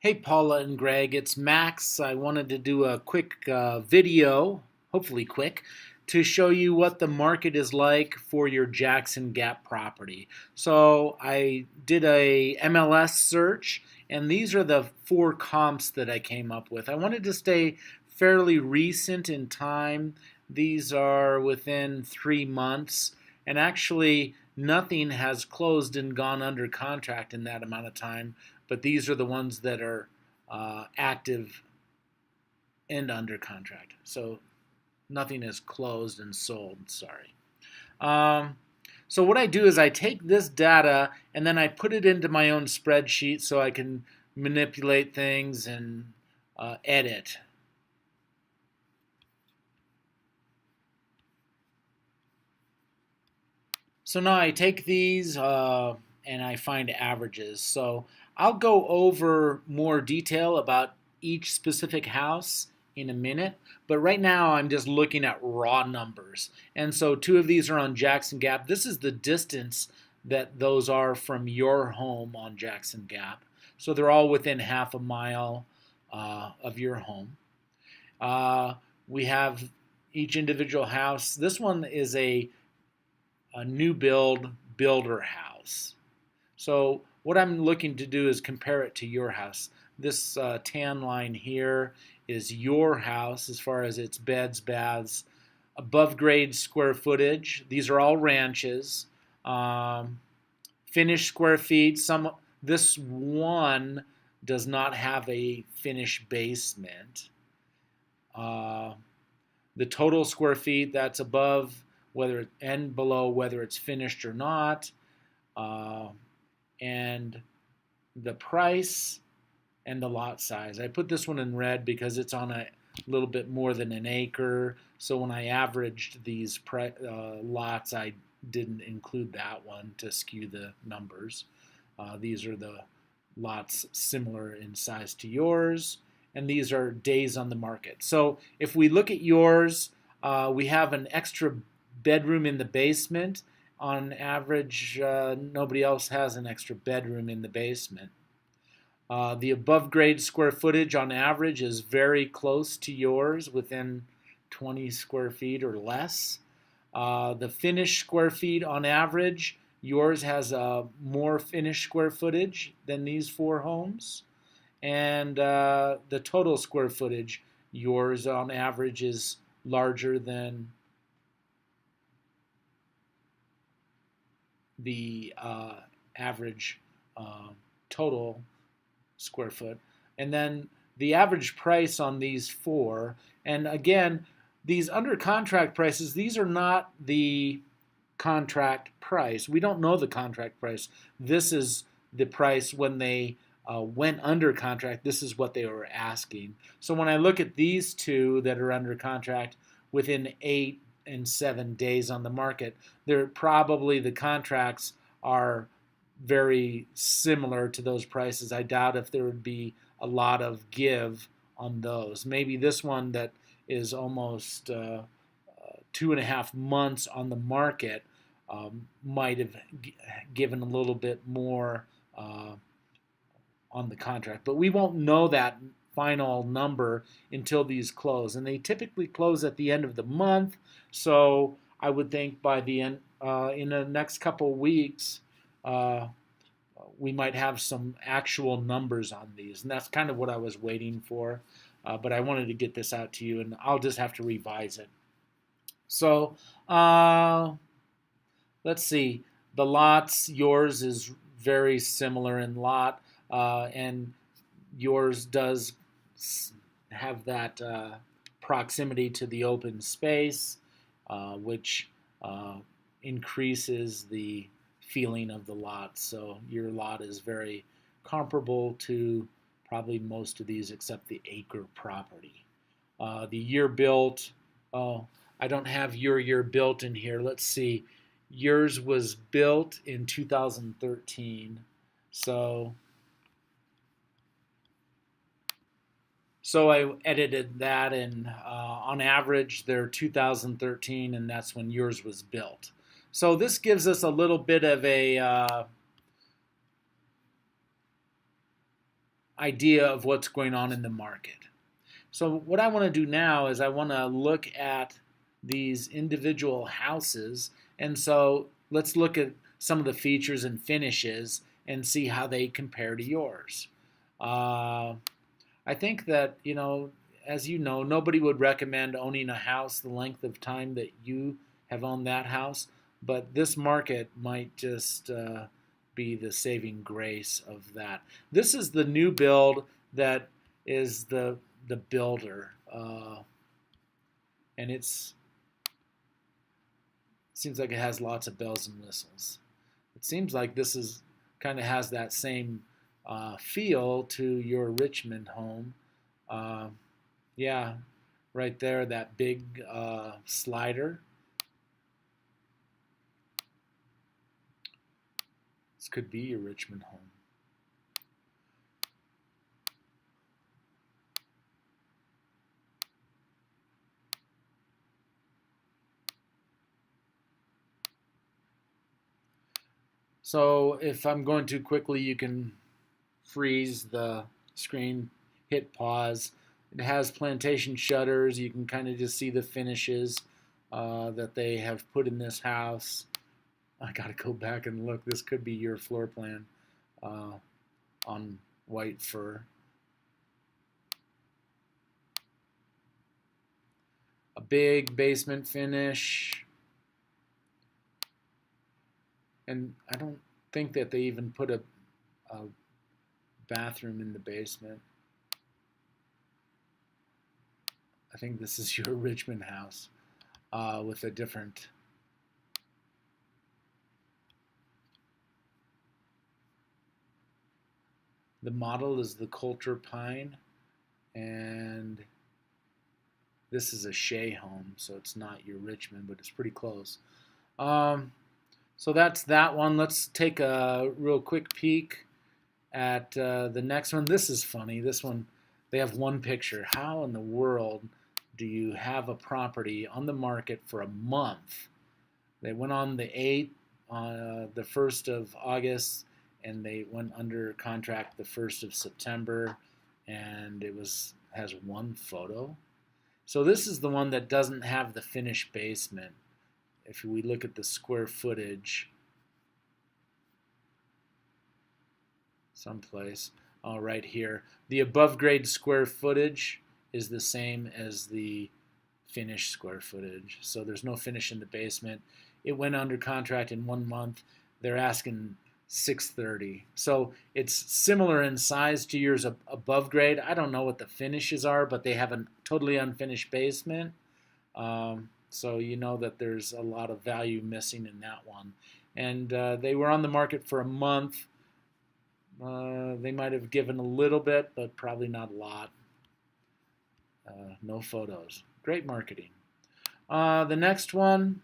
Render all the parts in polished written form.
Hey Paula and Greg, it's Max. I wanted to do a quick video, hopefully quick, to show you what the market is like for your Jackson Gap property. So I did a MLS search, and these are the four comps that I came up with. I wanted to stay fairly recent in time. These are within 3 months, and actually nothing has closed and gone under contract in that amount of time, but these are the ones that are active and under contract. So nothing is closed and sold, sorry. So what I do is I take this data and then I put it into my own spreadsheet so I can manipulate things and edit. So now I take these and I find averages. So I'll go over more detail about each specific house in a minute, but right now I'm just looking at raw numbers. And so two of these are on Jackson Gap. This is the distance that those are from your home on Jackson Gap. So they're all within half a mile of your home. We have each individual house. This one is a new builder house. So what I'm looking to do is compare it to your house. This tan line here is your house as far as its beds, baths, above grade square footage. These are all ranches. Finished square feet. This one does not have a finished basement. The total square feet, that's above whether and below whether it's finished or not, and the price and the lot size. I put this one in red because it's on a little bit more than an acre. So when I averaged these lots, I didn't include that one to skew the numbers. These are the lots similar in size to yours, and these are days on the market. So if we look at yours, we have an extra bedroom in the basement. On average, nobody else has an extra bedroom in the basement. The above grade square footage on average is very close to yours, within 20 square feet or less. The finished square feet on average, yours has more finished square footage than these four homes. And the total square footage, yours on average is larger than the average total square foot. And then the average price on these four, and again, these under contract prices, these are not the contract price. We don't know the contract price. This is the price when they went under contract. This is what they were asking. So when I look at these two that are under contract within 8 and 7 days on the market, they're probably, the contracts are very similar to those prices. I doubt if there would be a lot of give on those. Maybe this one that is almost 2.5 months on the market might have given a little bit more on the contract. But we won't know that final number until these close. And they typically close at the end of the month. So I would think by the end, in the next couple weeks, we might have some actual numbers on these. And that's kind of what I was waiting for. But I wanted to get this out to you, and I'll just have to revise it. So let's see. The lots, yours is very similar in lot, and yours does have that proximity to the open space, which increases the feeling of the lot. So your lot is very comparable to probably most of these except the acre property. The year built, oh, I don't have your year built in here. Let's see. Yours was built in 2013. So I edited that, and on average, they're 2013, and that's when yours was built. So this gives us a little bit of a idea of what's going on in the market. So what I want to do now is I want to look at these individual houses. And so let's look at some of the features and finishes and see how they compare to yours. I think that, as you know, nobody would recommend owning a house the length of time that you have owned that house, but this market might just be the saving grace of that. This is the new build that is the builder, and it seems like it has lots of bells and whistles. It seems like this is kind of has that same feel to your Richmond home. Yeah, right there, that big slider. This could be your Richmond home. So if I'm going too quickly, you can freeze the screen, hit pause. It has plantation shutters. You can kind of just see the finishes that they have put in this house. I got to go back and look. This could be your floor plan on white fur. A big basement finish. And I don't think that they even put a bathroom in the basement. I think this is your Richmond house with a different. The model is the Coulter Pine, and this is a Shea home, so it's not your Richmond, but it's pretty close. So that's that one. Let's take a real quick peek at the next one. This is funny. This one, they have one picture. How in the world do you have a property on the market for a month? They went on the 8th, the 1st of August, and they went under contract the 1st of September, and it has one photo. So this is the one that doesn't have the finished basement. If we look at the square footage someplace, right here, the above grade square footage is the same as the finished square footage. So there's no finish in the basement. It went under contract in 1 month. They're asking $630. So it's similar in size to yours above grade. I don't know what the finishes are, but they have a totally unfinished basement. So you know that there's a lot of value missing in that one. And they were on the market for a month. They might have given a little bit, but probably not a lot. No photos. Great marketing. The next one,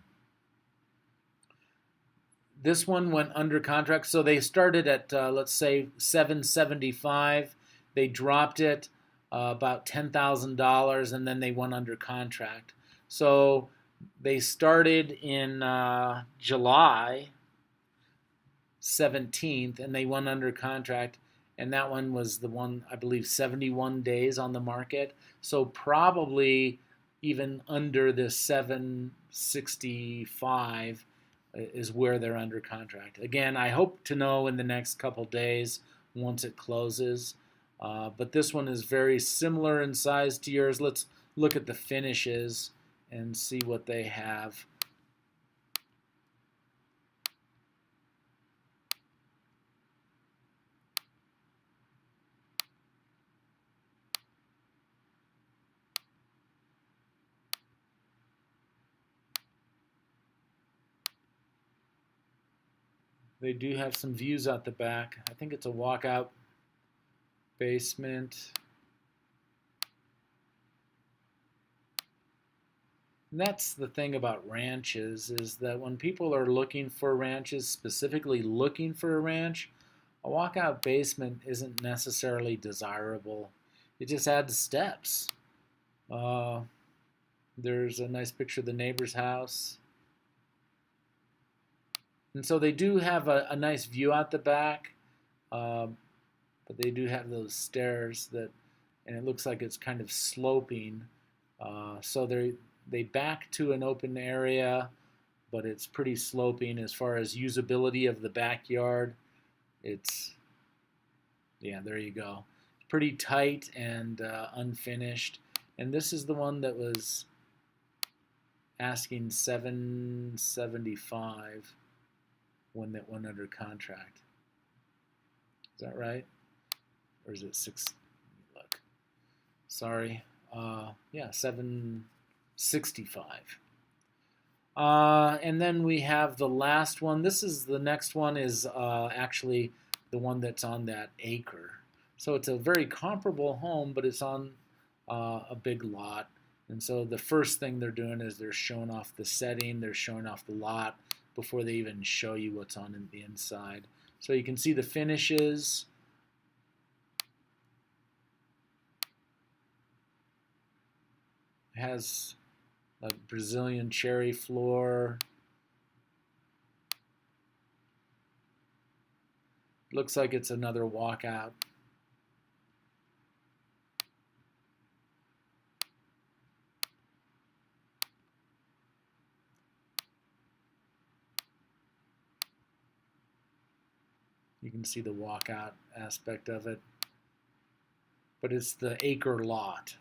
this one went under contract. So they started at, let's say, $775. They dropped it about $10,000, and then they went under contract. So they started in July 17th, and they went under contract, and that one was the one, I believe, 71 days on the market. So probably even under the 765 is where they're under contract. Again, I hope to know in the next couple days once it closes. But this one is very similar in size to yours. Let's look at the finishes and see what they have. They do have some views out the back. I think it's a walkout basement. And that's the thing about ranches, is that when people are looking for ranches, specifically looking for a ranch, a walkout basement isn't necessarily desirable. It just adds steps. There's a nice picture of the neighbor's house. And so they do have a nice view out the back, but they do have those stairs that, and it looks like it's kind of sloping. So they back to an open area, but it's pretty sloping as far as usability of the backyard. It's, yeah, there you go. Pretty tight and unfinished. And this is the one that was asking $775 when that went under contract. Is that right? Or is it six? Look, sorry. Yeah, $765. And then we have the last one. This is the next one is actually the one that's on that acre. So it's a very comparable home, but it's on a big lot. And so the first thing they're doing is they're showing off the setting, they're showing off the lot before they even show you what's on the inside. So you can see the finishes. It has a Brazilian cherry floor. Looks like it's another walkout. You can see the walkout aspect of it. But it's the acre lot.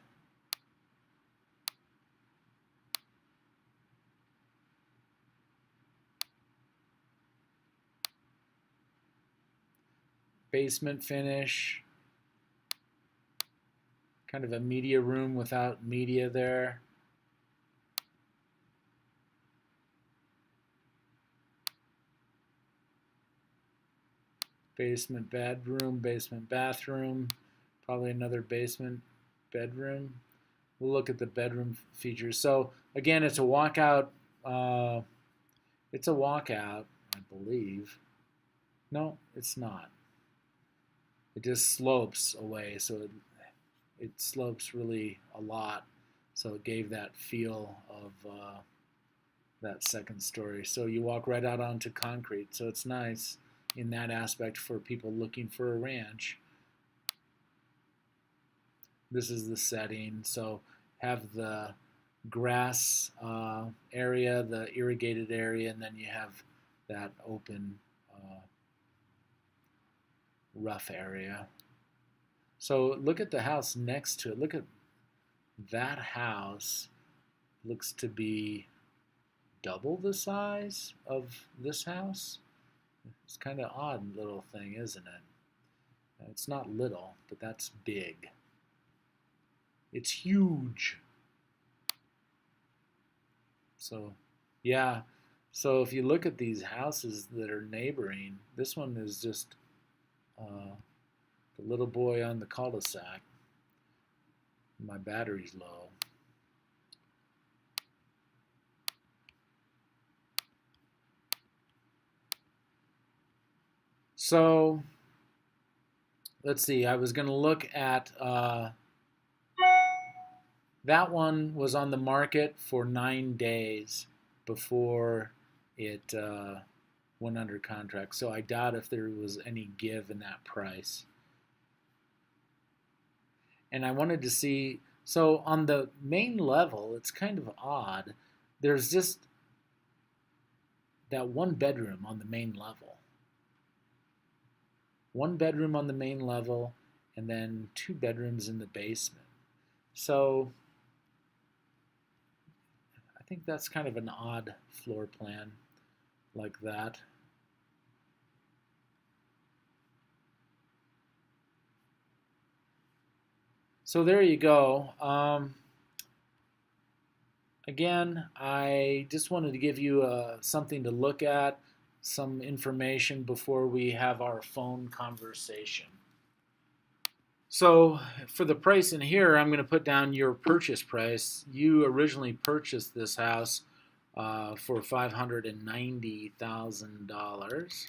Basement finish. Kind of a media room without media there. Basement bedroom, basement bathroom, probably another basement bedroom. We'll look at the bedroom features. So again, it's a walkout. It's a walkout, I believe. No, it's not. It just slopes away, so it slopes really a lot. So it gave that feel of that second story. So you walk right out onto concrete. So it's nice in that aspect for people looking for a ranch. This is the setting. So have the grass area, the irrigated area, and then you have that open rough area. So look at the house next to it. Look at that house. Looks to be double the size of this house. It's kind of odd little thing, isn't it? It's not little, but that's big. It's huge. So, yeah. So if you look at these houses that are neighboring, this one is just the little boy on the cul-de-sac. My battery's low. So let's see. I was going to look at that one was on the market for 9 days before it went under contract. So I doubt if there was any give in that price. And I wanted to see, so on the main level, it's kind of odd. There's just that one bedroom on the main level. One bedroom on the main level, and then 2 bedrooms in the basement. So I think that's kind of an odd floor plan like that. So there you go. Again, I just wanted to give you something to look at, some information before we have our phone conversation. So for the price in here, I'm going to put down your purchase price. You originally purchased this house for $590,000.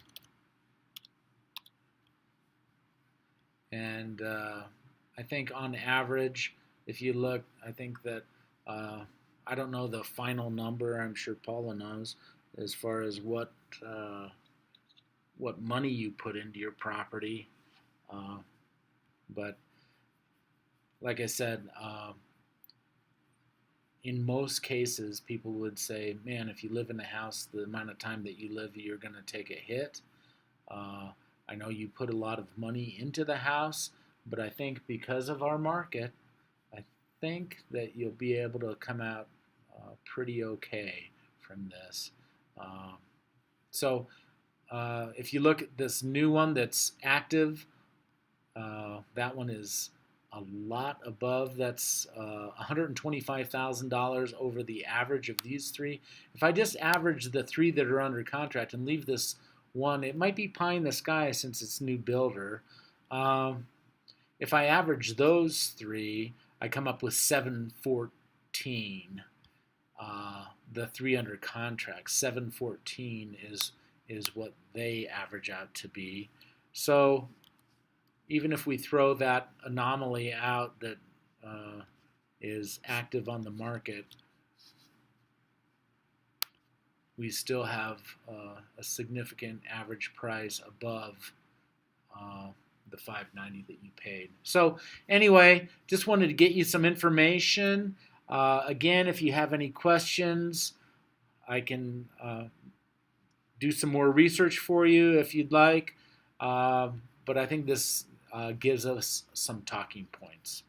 And I think on average, if you look, I think that, I don't know the final number, I'm sure Paula knows, as far as what money you put into your property. But like I said, in most cases, people would say, man, if you live in a house, the amount of time that you live, you're going to take a hit. Uh, I know you put a lot of money into the house, but I think because of our market, I think that you'll be able to come out pretty okay from this. Um, so if you look at this new one that's active, that one is a lot above. That's $125,000 over the average of these three. If I just average the three that are under contract and leave this one, it might be pie in the sky since it's new builder. Um, if I average those three, I come up with 714. The three under contract, 714 is what they average out to be. So even if we throw that anomaly out that is active on the market, we still have a significant average price above the 590 that you paid. So anyway, just wanted to get you some information. Again, if you have any questions, I can do some more research for you if you'd like. But I think this gives us some talking points.